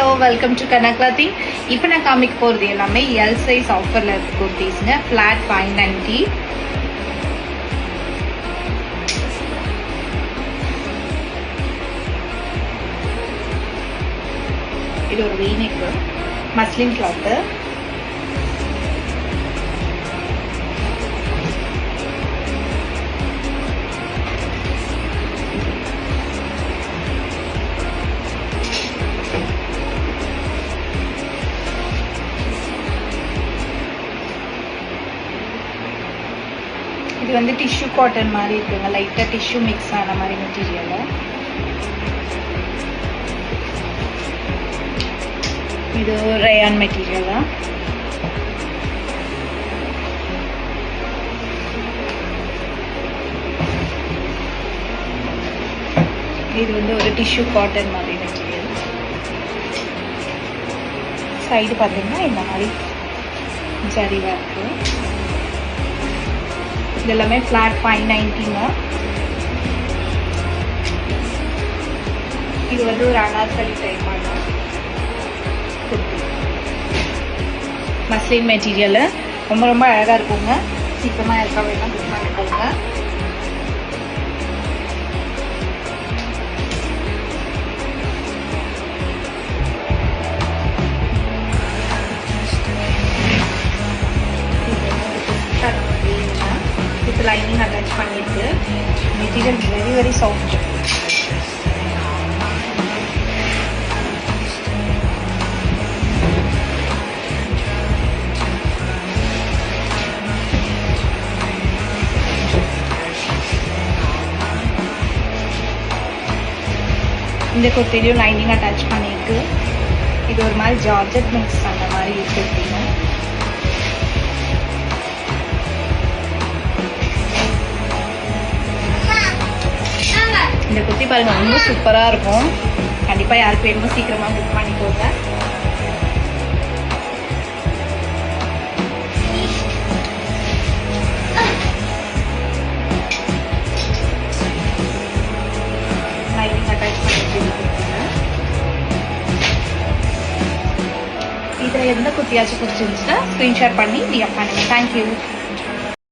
Hello welcome to Kanaa clothing. இப்போ நான் காமிக்க போகிறது எல்லாமே எல் சைஸ் ஆஃபரில் இருக்க குர்த்திஸ்ங்க. ஃப்ளாட் 590. இது ஒரு வீனெக்கு மஸ்லின் கிளாத்து. இது வந்து டிஷ்யூ காட்டன் மாதிரி இருக்குங்க. லைட்டாக டிஷ்யூ மிக்ஸ் ஆன மாதிரி மெட்டீரியல். இது ரயான் மெட்டீரியல். இது வந்து ஒரு டிஷ்யூ காட்டன் மாதிரி மெட்டீரியல். சைடு பார்த்தீங்கன்னா இந்த மாதிரி ஜரிவா இருக்கு. இது எல்லாமே ஃப்ளாட் 590ங்க. இது வந்து ஒரு அனார்கலி டைப்பான குர்த்தி. மஸ்லின் மெட்டீரியல் ரொம்ப ரொம்ப அழகாக இருக்குங்க. சீக்கிரமாக இருக்க வேணாம் புக் பண்ணிக்கோங்க. லைனிங் அட்டாச் பண்ணிருக்கு. Material very very soft. இந்த குர்த்திலையும் லைனிங் அட்டாச் பண்ணிருக்கு. இது ஒரு மாதிரி ஜார்ஜெட் மிக்ஸ் அந்த மாதிரி இருக்கு. இந்த குர்த்தி பாருங்க, ரொம்ப சூப்பராக இருக்கும். கண்டிப்பாக யாருக்கு வேணுமோ சீக்கிரமாக புக் பண்ணிக்கோங்க. லைனிங் அட்டாச் பண்ணிட்டு இதில் எந்த குர்த்தியாச்சும் பிடிச்சிருந்துச்சுன்னா ஸ்க்ரீன்ஷாட் பண்ணி டிஎம் பண்ணுங்க. தேங்க்யூ.